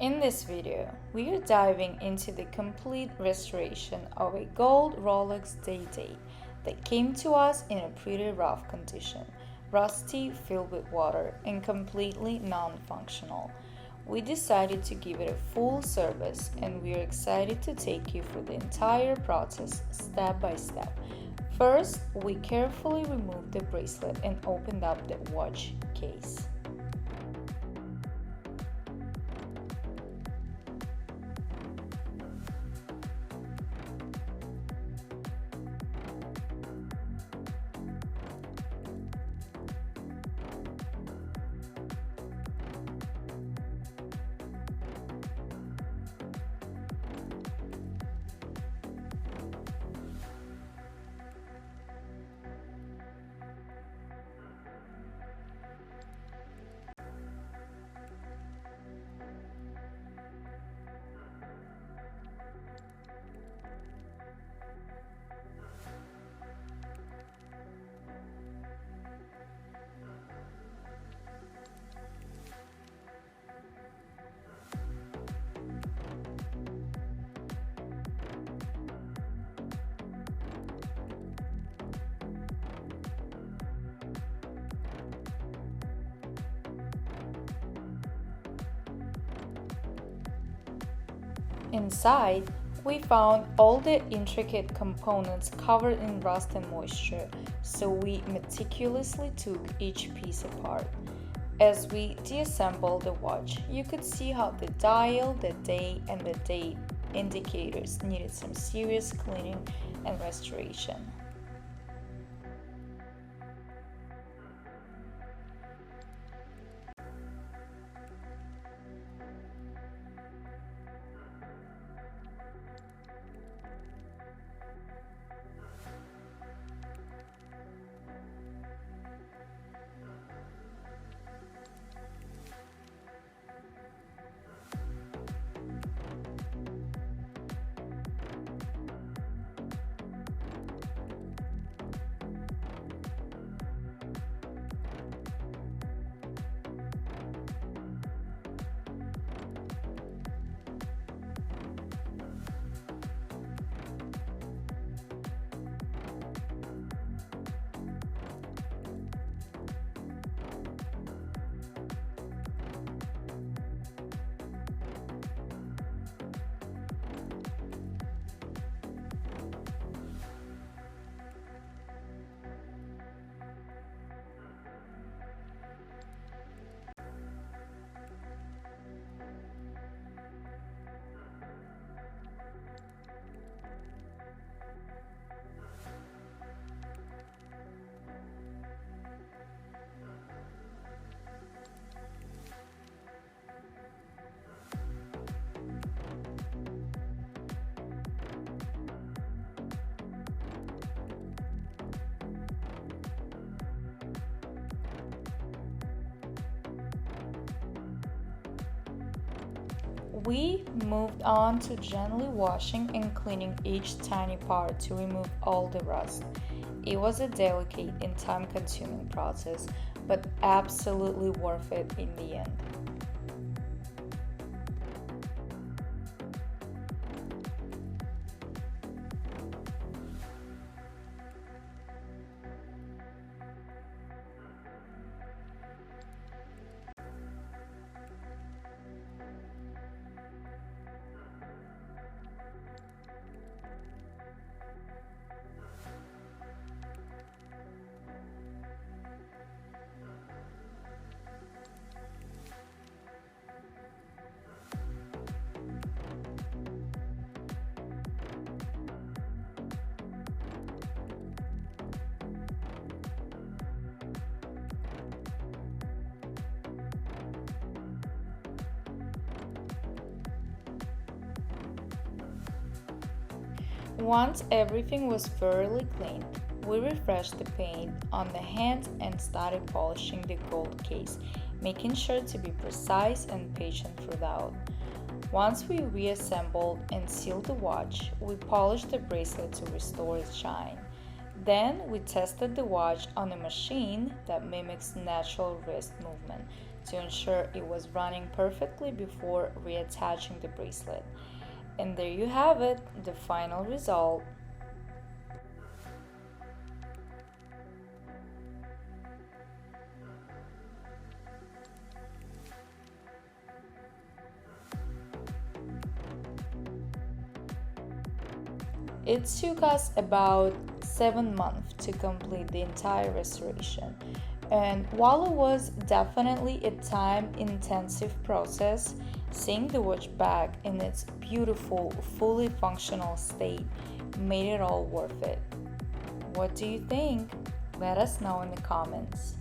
In this video, we are diving into the complete restoration of a gold Rolex Day-Date that came to us in a pretty rough condition, rusty, filled with water, and completely non-functional. We decided to give it a full service, and we are excited to take you through the entire process step by step. First, we carefully removed the bracelet and opened up the watch case. Inside, we found all the intricate components covered in rust and moisture, so we meticulously took each piece apart. As we deassembled the watch, you could see how the dial, the day, and the date indicators needed some serious cleaning and restoration. We moved on to gently washing and cleaning each tiny part to remove all the rust. It was a delicate and time-consuming process, but absolutely worth it in the end. Once everything was thoroughly cleaned, we refreshed the paint on the hands and started polishing the gold case, making sure to be precise and patient throughout. Once we reassembled and sealed the watch, we polished the bracelet to restore its shine. Then we tested the watch on a machine that mimics natural wrist movement to ensure it was running perfectly before reattaching the bracelet. And there you have it, the final result. It took us about 7 months to complete the entire restoration. And while it was definitely a time-intensive process, seeing the watch back in its beautiful, fully functional state made it all worth it. What do you think? Let us know in the comments.